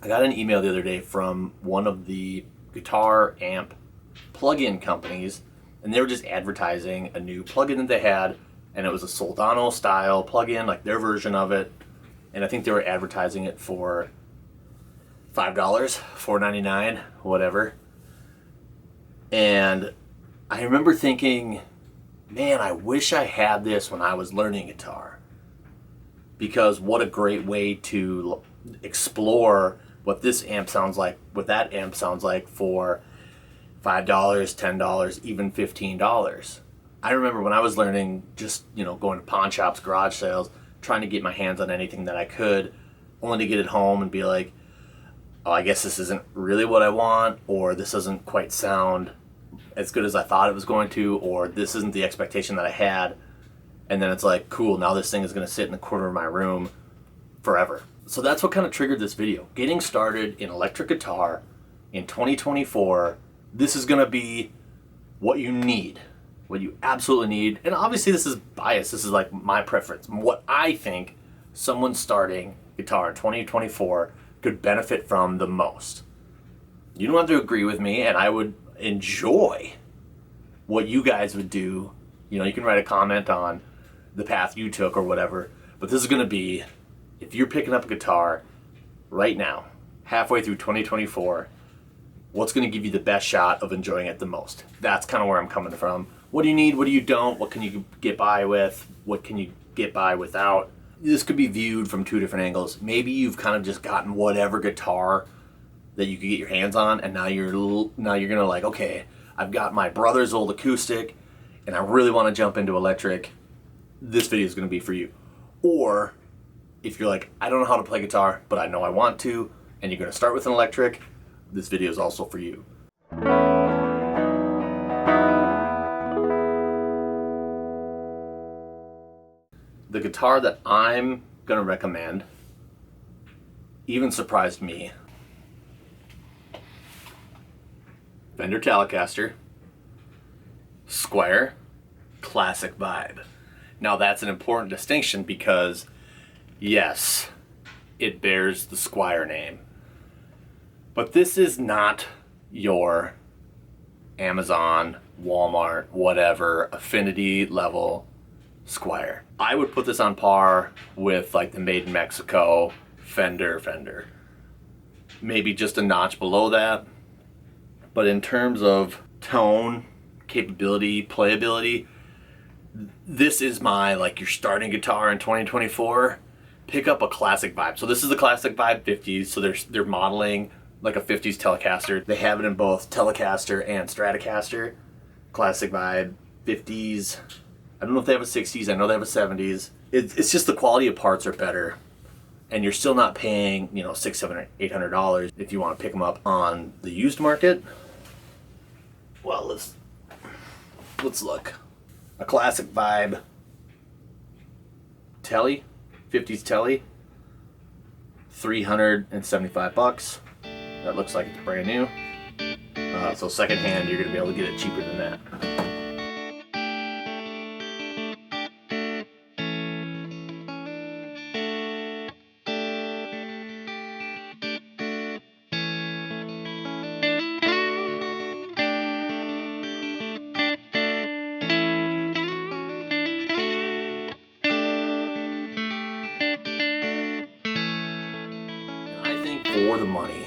I got an email the other day from one of the guitar amp plug-in companies, and they were just advertising a new plug-in that they had, and it was a Soldano style plug-in, like their version of it, and I think they were advertising it for $5, $4.99, whatever. And I remember thinking, man, I wish I had this when I was learning guitar, because what a great way to explore what this amp sounds like, what that amp sounds like for $5, $10, even $15. I remember when I was learning, just, going to pawn shops, garage sales, trying to get my hands on anything that I could, only to get it home and be like, oh, I guess this isn't really what I want, or this doesn't quite sound as good as I thought it was going to, or this isn't the expectation that I had. And then it's like, cool, now this thing is going to sit in the corner of my room forever. So that's what kind of triggered this video. Getting started in electric guitar in 2024. This is going to be what you need, what you absolutely need. And obviously this is biased. This is like my preference. What I think someone starting guitar in 2024 could benefit from the most. You don't have to agree with me, and I would enjoy what you guys would do. You can write a comment on the path you took or whatever, but this is going to be, if you're picking up a guitar right now, halfway through 2024, what's going to give you the best shot of enjoying it the most? That's kind of where I'm coming from. What do you need? What do you don't? What can you get by with? What can you get by without? This could be viewed from two different angles. Maybe you've kind of just gotten whatever guitar that you could get your hands on, and now you're gonna like, okay, I've got my brother's old acoustic, and I really want to jump into electric. This video is gonna be for you. Or if you're like, I don't know how to play guitar, but I know I want to, and you're gonna start with an electric, this video is also for you. The guitar that I'm gonna recommend even surprised me. Fender Telecaster, Squier, classic vibe. Now that's an important distinction because, yes, it bears the Squier name. But this is not your Amazon, Walmart, whatever, affinity level Squier. I would put this on par with like the Made in Mexico Fender. Maybe just a notch below that. But in terms of tone, capability, playability, this is my, like, you're starting guitar in 2024, pick up a classic vibe. So this is the classic vibe 50s, so they're modeling like a 50s Telecaster. They have it in both Telecaster and Stratocaster. Classic vibe 50s. I don't know if they have a 60s, I know they have a 70s. It's just the quality of parts are better. And you're still not paying, $600, $700, $800 if you want to pick them up on the used market. Well, let's look. A classic vibe Tele, 50s Tele, $375. That looks like it's brand new. So secondhand, you're gonna be able to get it cheaper than that. For the money,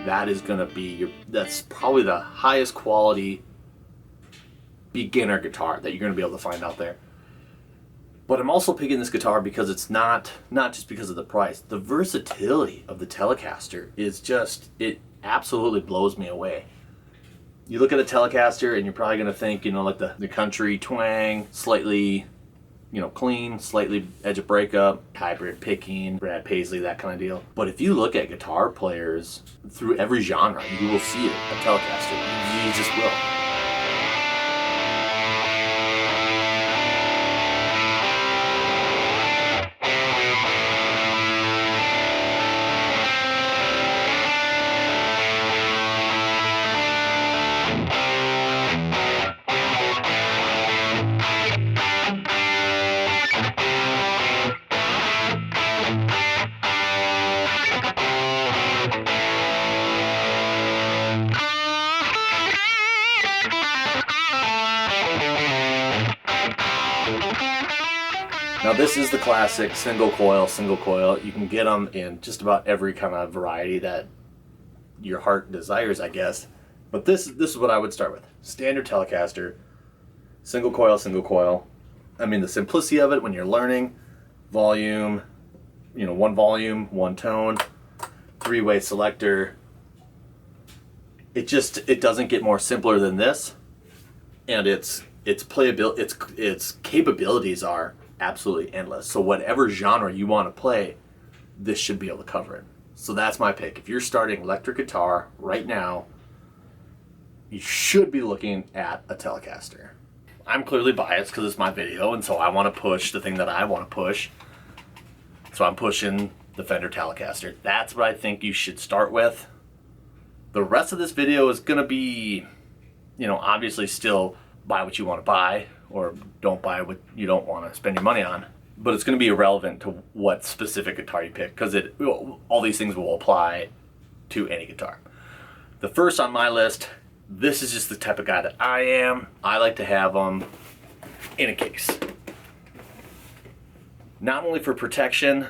that is going to be that's probably the highest quality beginner guitar that you're going to be able to find out there. But I'm also picking this guitar because it's not just because of the price. The versatility of the Telecaster is just, it absolutely blows me away. You look at a Telecaster and you're probably going to think, like the country twang, slightly clean, slightly edge of breakup, hybrid picking, Brad Paisley, that kind of deal. But if you look at guitar players through every genre, you will see it, a Telecaster. You just will. Now this is the classic single coil, single coil. You can get them in just about every kind of variety that your heart desires, I guess. But this is what I would start with. Standard Telecaster, single coil, single coil. I mean, the simplicity of it when you're learning, volume, you know, one volume, one tone, three-way selector. It doesn't get more simpler than this, and its playability, its capabilities are absolutely endless. So whatever genre you want to play, this should be able to cover it. So that's my pick. If you're starting electric guitar right now, you should be looking at a Telecaster. I'm clearly biased because it's my video, and so I want to push the thing that I want to push. So I'm pushing the Fender Telecaster. That's what I think you should start with. The rest of this video is going to be, you know, obviously still buy what you want to buy, or don't buy what you don't want to spend your money on. But it's going to be irrelevant to what specific guitar you pick, because all these things will apply to any guitar. The first on my list, this is just the type of guy that I am. I like to have them in a case. Not only for protection,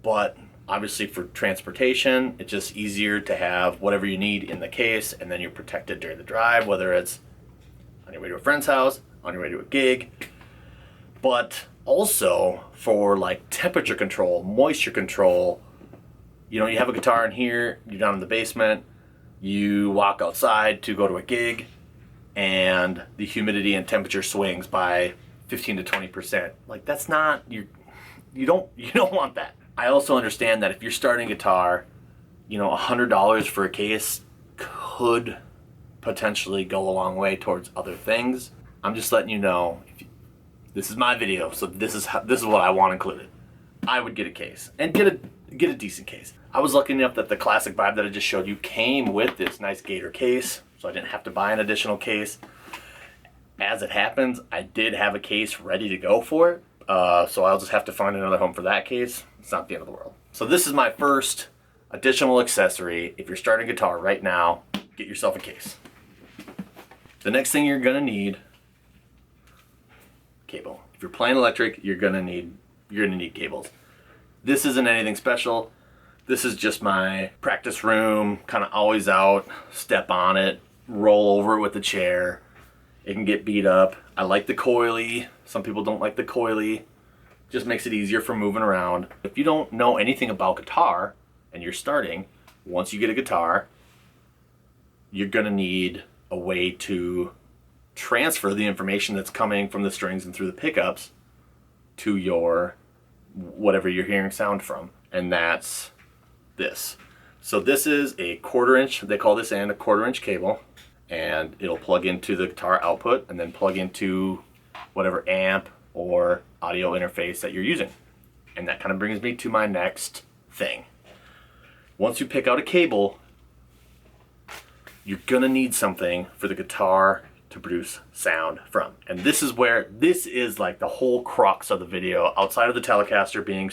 but obviously for transportation. It's just easier to have whatever you need in the case, and then you're protected during the drive, whether it's on your way to a friend's house, on your way to a gig. But also for like temperature control, moisture control. You know, you have a guitar in here, you're down in the basement, you walk outside to go to a gig, and the humidity and temperature swings by 15 to 20%. Like, that's not, you don't want that. I also understand that if you're starting guitar, you know, $100 for a case could potentially go a long way towards other things. I'm just letting you know, this is my video, so this is what I want included. I would get a case, and get a decent case. I was lucky enough that the classic vibe that I just showed you came with this nice Gator case, so I didn't have to buy an additional case. As it happens, I did have a case ready to go for it, so I'll just have to find another home for that case. It's not the end of the world. So this is my first additional accessory. If you're starting guitar right now, get yourself a case. The next thing you're gonna need, cable. If you're playing electric, you're gonna need cables. This isn't anything special. This is just my practice room, kind of always out, step on it, roll over it with the chair. It can get beat up. I like the coily. Some people don't like the coily. Just makes it easier for moving around. If you don't know anything about guitar and you're starting, once you get a guitar, you're gonna need a way to transfer the information that's coming from the strings and through the pickups to your whatever you're hearing sound from, and that's this. So this is a 1/4 inch, they call this a 1/4 inch cable, and it'll plug into the guitar output and then plug into whatever amp or audio interface that you're using. And that kind of brings me to my next thing. Once you pick out a cable, you're gonna need something for the guitar to produce sound from. And this is like the whole crux of the video, outside of the Telecaster being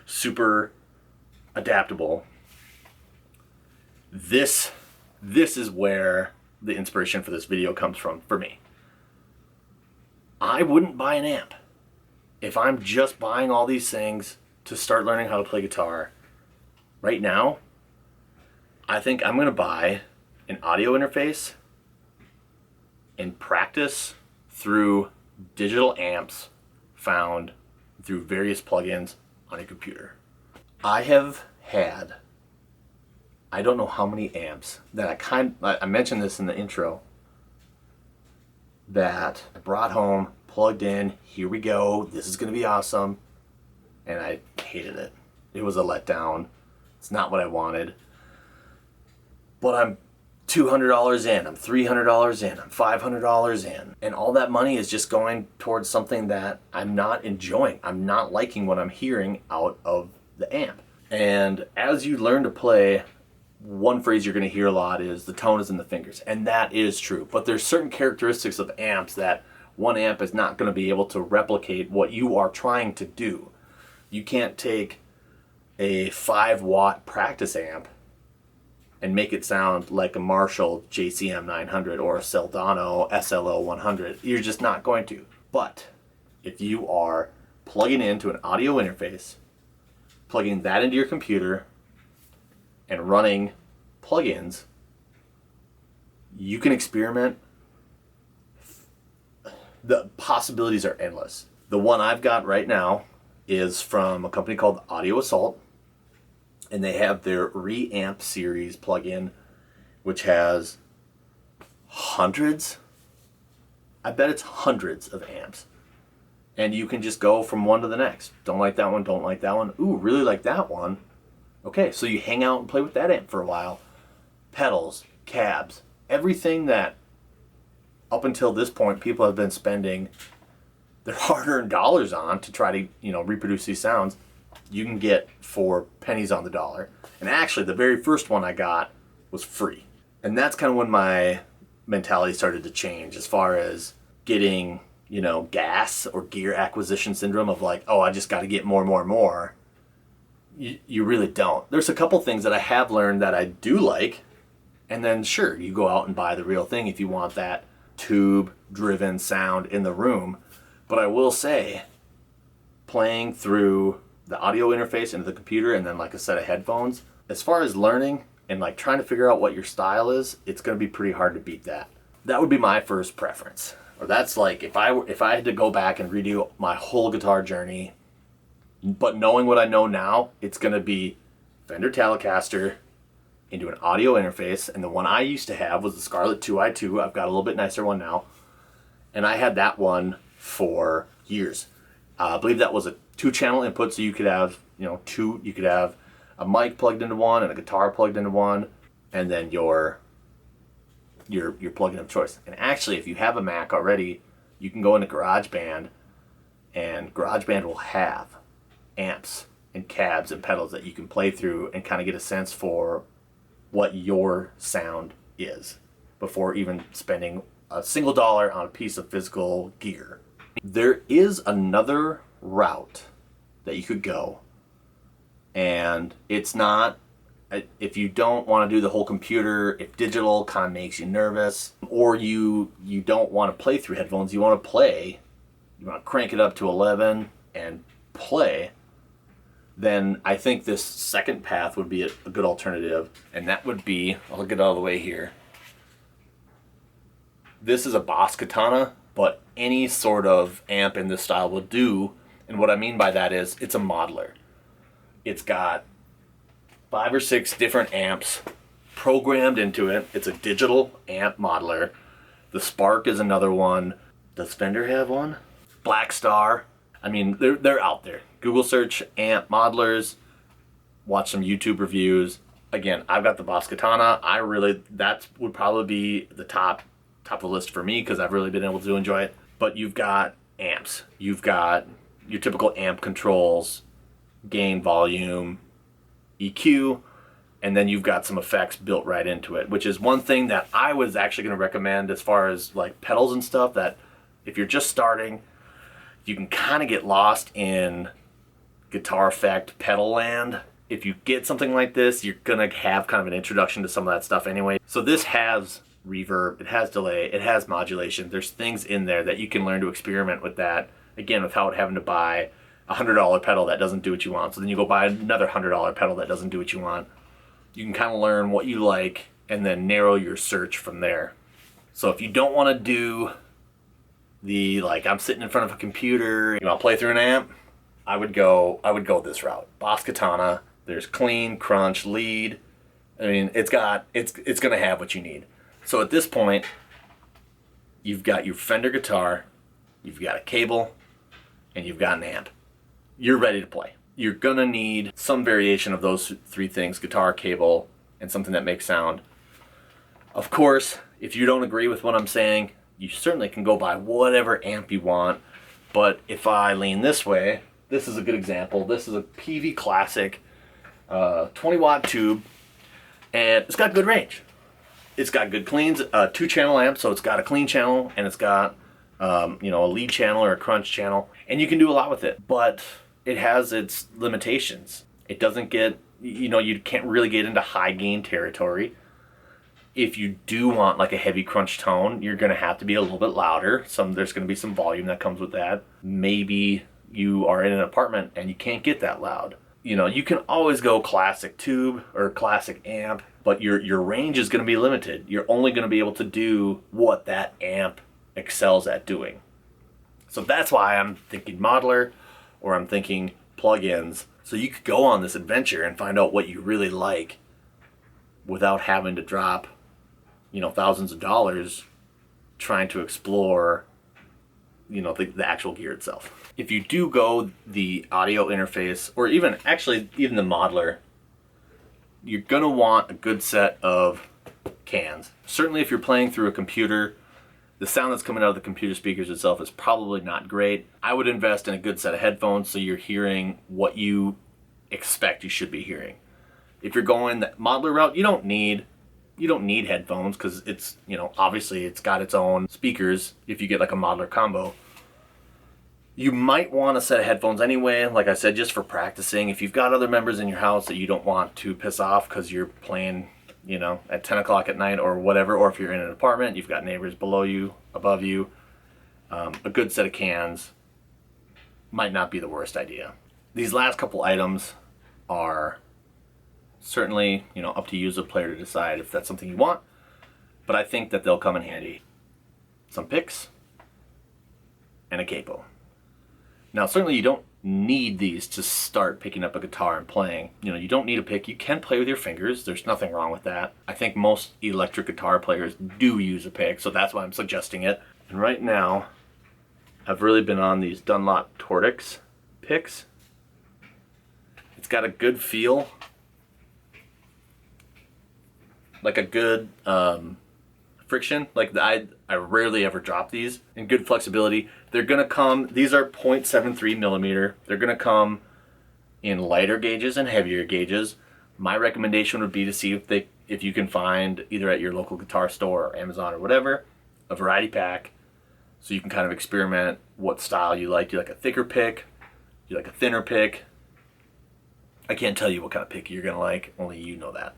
super adaptable. This is where the inspiration for this video comes from for me. I wouldn't buy an amp. If I'm just buying all these things to start learning how to play guitar right now, I think I'm gonna buy an audio interface and practice through digital amps found through various plugins on a computer. I have had, I don't know how many amps that I mentioned this in the intro, that I brought home, plugged in, here we go, this is gonna be awesome, and I hated it. It was a letdown. It's not what I wanted. But I'm $200 in, I'm $300 in, I'm $500 in, and all that money is just going towards something that I'm not enjoying. I'm not liking what I'm hearing out of the amp. And as you learn to play, one phrase you're going to hear a lot is the tone is in the fingers, and that is true. But there's certain characteristics of amps that one amp is not going to be able to replicate what you are trying to do. You can't take a 5-watt practice amp and make it sound like a Marshall JCM 900 or a Soldano SLO 100. You're just not going to. But if you are plugging into an audio interface, plugging that into your computer, and running plugins, you can experiment. The possibilities are endless. The one I've got right now is from a company called Audio Assault, and they have their Reamp series plugin, which has hundreds, I bet it's hundreds of amps. And you can just go from one to the next. Don't like that one, don't like that one. Ooh, really like that one. Okay, so you hang out and play with that amp for a while. Pedals, cabs, everything that up until this point people have been spending their hard-earned dollars on to try to, reproduce these sounds, you can get for pennies on the dollar. And actually, the very first one I got was free. And that's kind of when my mentality started to change as far as getting, gas or gear acquisition syndrome of like, oh, I just got to get more and more and more. You really don't. There's a couple things that I have learned that I do like. And then sure, you go out and buy the real thing if you want that tube-driven sound in the room. But I will say, playing through the audio interface into the computer and then like a set of headphones, as far as learning and like trying to figure out what your style is, it's going to be pretty hard to beat that. That would be my first preference. Or that's like if I had to go back and redo my whole guitar journey, but knowing what I know now, it's going to be Fender Telecaster into an audio interface. And the one I used to have was the Scarlett 2i2. I've got a little bit nicer one now. And I had that one for years. I believe that was a 2-channel input, so you could have, two. You could have a mic plugged into one and a guitar plugged into one, and then your plug-in of choice. And actually, if you have a Mac already, you can go into GarageBand, and GarageBand will have amps and cabs and pedals that you can play through and kind of get a sense for what your sound is before even spending a single dollar on a piece of physical gear. There is another route that you could go, and it's not, if you don't want to do the whole computer, if digital kind of makes you nervous, or you don't want to play through headphones, you want to crank it up to 11 and play, then I think this second path would be a good alternative, and that would be, I'll get out of the way here. This is a Boss Katana, but any sort of amp in this style will do, and what I mean by that is it's a modeler. It's got 5 or 6 different amps programmed into it. It's a digital amp modeler. The Spark is another one. Does Fender have one? Black Star. I mean, they're out there. Google search amp modelers, watch some YouTube reviews. Again, I've got the Boss Katana. That would probably be the top of the list for me because I've really been able to enjoy it. But you've got amps. You've got your typical amp controls, gain, volume, EQ, and then you've got some effects built right into it, which is one thing that I was actually going to recommend as far as like pedals and stuff, that if you're just starting, you can kind of get lost in guitar effect pedal land. If you get something like this, you're going to have kind of an introduction to some of that stuff anyway. So this has reverb, it has delay, it has modulation. There's things in there that you can learn to experiment with that, again, without having to buy a $100 pedal that doesn't do what you want. So then you go buy another $100 pedal that doesn't do what you want. You can kind of learn what you like and then narrow your search from there. So if you don't want to do the, like, I'm sitting in front of a computer, you want to play through an amp, I would go this route. Boss Katana, there's clean, crunch, lead. I mean, it's going to have what you need. So at this point, you've got your Fender guitar, you've got a cable, and you've got an amp. You're ready to play. You're going to need some variation of those 3 things, guitar, cable, and something that makes sound. Of course, if you don't agree with what I'm saying, you certainly can go buy whatever amp you want. But if I lean this way, this is a good example. This is a PV Classic 20-watt tube, and it's got good range. It's got good cleans, 2-channel amp, so it's got a clean channel, and it's got a lead channel or a crunch channel, and you can do a lot with it. But it has its limitations. It doesn't get, you can't really get into high gain territory. If you do want like a heavy crunch tone, you're going to have to be a little bit louder. There's going to be some volume that comes with that. Maybe you are in an apartment and you can't get that loud. You know, you can always go classic tube or classic amp, but your range is going to be limited. You're only going to be able to do what that amp excels at doing. So that's why I'm thinking modular, or I'm thinking plugins. So you could go on this adventure and find out what you really like without having to drop, you know, thousands of dollars trying to explore, you know, the actual gear itself. If you do go the audio interface, or even the modular, you're gonna want a good set of cans. Certainly if you're playing through a computer, the sound that's coming out of the computer speakers itself is probably not great. I would invest in a good set of headphones so you're hearing what you expect you should be hearing. If you're going the modular route, you don't need headphones, because it's, you know, obviously it's got its own speakers if you get like a modular combo. You might want a set of headphones anyway, like I said, just for practicing. If you've got other members in your house that you don't want to piss off because you're playing, you know, at 10 o'clock at night or whatever, or if you're in an apartment, you've got neighbors below you, above you, a good set of cans might not be the worst idea. These last couple items are certainly, you know, up to you as a player to decide if that's something you want, but I think that they'll come in handy. Some picks and a capo. Now, certainly you don't need these to start picking up a guitar and playing. You know, you don't need a pick. You can play with your fingers. There's nothing wrong with that. I think most electric guitar players do use a pick, so that's why I'm suggesting it. And right now, I've really been on these Dunlop Tortix picks. It's got a good feel, like a good friction. Like I rarely ever drop these, and good flexibility. They're gonna come, these are 0.73 millimeter. They're gonna come in lighter gauges and heavier gauges. My recommendation would be to see if you can find, either at your local guitar store or Amazon or whatever, a variety pack, so you can kind of experiment what style you like. Do you like a thicker pick? Do you like a thinner pick? I can't tell you what kind of pick you're gonna like, only you know that.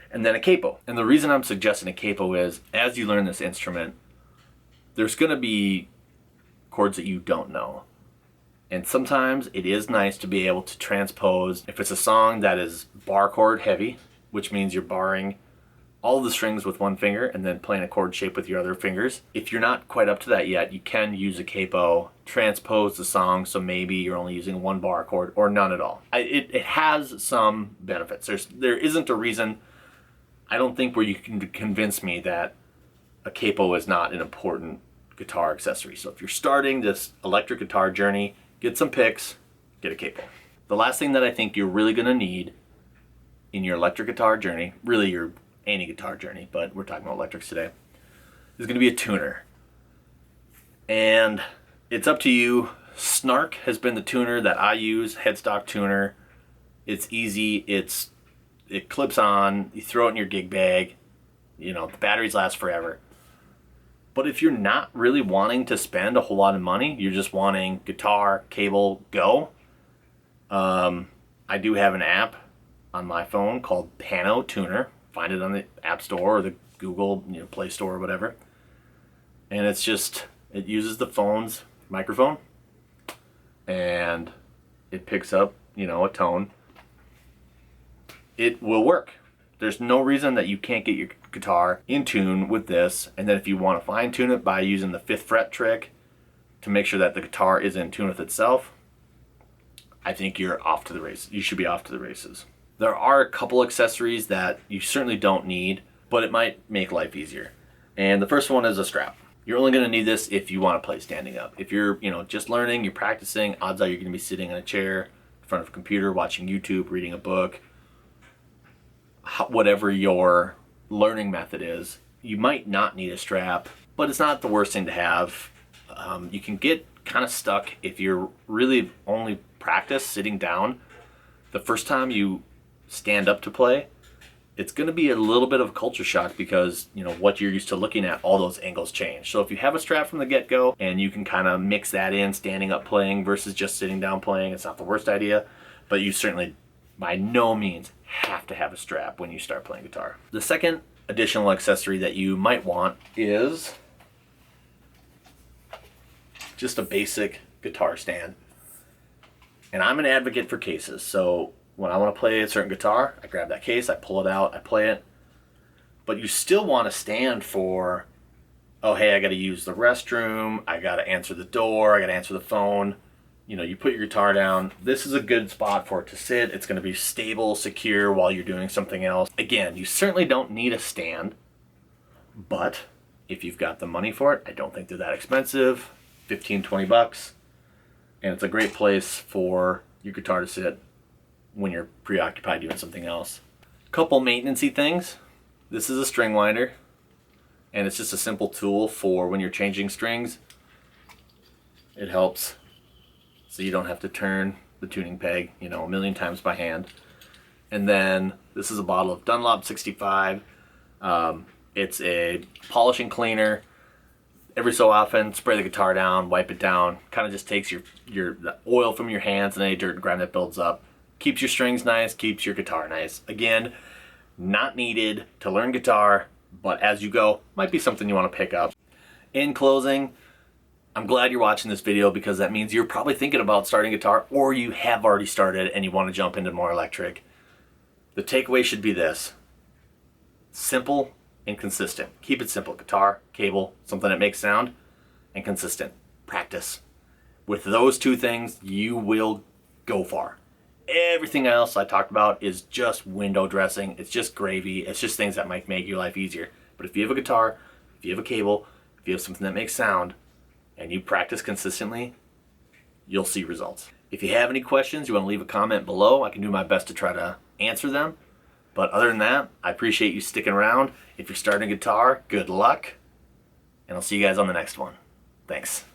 And then a capo. And the reason I'm suggesting a capo is, as you learn this instrument, there's gonna be chords that you don't know. And sometimes it is nice to be able to transpose, if it's a song that is bar chord heavy, which means you're barring all the strings with one finger and then playing a chord shape with your other fingers. If you're not quite up to that yet, you can use a capo, transpose the song so maybe you're only using one bar chord or none at all. It has some benefits. There isn't a reason, I don't think, where you can convince me that a capo is not an important guitar accessory. So if you're starting this electric guitar journey, get some picks, get a capo. The last thing that I think you're really gonna need in your electric guitar journey, really your any guitar journey, but we're talking about electrics today, is gonna be a tuner. And it's up to you. Snark has been the tuner that I use, headstock tuner. It's easy, it clips on, you throw it in your gig bag, you know, the batteries last forever. But if you're not really wanting to spend a whole lot of money, you're just wanting guitar, cable, go, I do have an app on my phone called Pano Tuner. Find it on the App Store or the Google, you know, Play Store or whatever. And it's just, it uses the phone's microphone and it picks up, you know, a tone. It will work. There's no reason that you can't get your guitar in tune with this. And then if you want to fine tune it by using the 5th fret trick to make sure that the guitar is in tune with itself, I think you're off to the races. You should be off to the races. There are a couple accessories that you certainly don't need, but it might make life easier. And the first one is a strap. You're only going to need this if you want to play standing up. If you're, you know, just learning, you're practicing, odds are you're going to be sitting in a chair in front of a computer, watching YouTube, reading a book. Whatever your learning method is, you might not need a strap, but it's not the worst thing to have. You can get kind of stuck if you're really only practice sitting down. The first time you stand up to play, it's going to be a little bit of a culture shock because, you know, what you're used to looking at, all those angles change. So if you have a strap from the get-go and you can kind of mix that in, standing up playing versus just sitting down playing, it's not the worst idea, but you certainly by no means have to have a strap when you start playing guitar. The second additional accessory that you might want is just a basic guitar stand. And I'm an advocate for cases. So when I want to play a certain guitar, I grab that case, I pull it out, I play it. But you still want to stand for, oh, hey, I got to use the restroom, I got to answer the door, I got to answer the phone. You know, you put your guitar down. This is a good spot for it to sit. It's going to be stable, secure while you're doing something else. Again, you certainly don't need a stand, but if you've got the money for it, I don't think they're that expensive, 15, 20 bucks. And it's a great place for your guitar to sit when you're preoccupied doing something else. Couple maintenance-y things. This is a string winder, and it's just a simple tool for when you're changing strings. It helps so you don't have to turn the tuning peg, you know, a million times by hand. And then this is a bottle of Dunlop 65. It's a polishing cleaner. Every so often, spray the guitar down, wipe it down. Kind of just takes the oil from your hands and any dirt and grime that builds up. Keeps your strings nice, keeps your guitar nice. Again, not needed to learn guitar, but as you go, might be something you want to pick up. In closing, I'm glad you're watching this video because that means you're probably thinking about starting guitar, or you have already started and you want to jump into more electric. The takeaway should be this: simple and consistent. Keep it simple. Guitar, cable, something that makes sound, and consistent. Practice. With those two things, you will go far. Everything else I talked about is just window dressing. It's just gravy. It's just things that might make your life easier. But if you have a guitar, if you have a cable, if you have something that makes sound, and you practice consistently, you'll see results. If you have any questions, you want to leave a comment below. I can do my best to try to answer them. But other than that, I appreciate you sticking around. If you're starting guitar, good luck. And I'll see you guys on the next one. Thanks.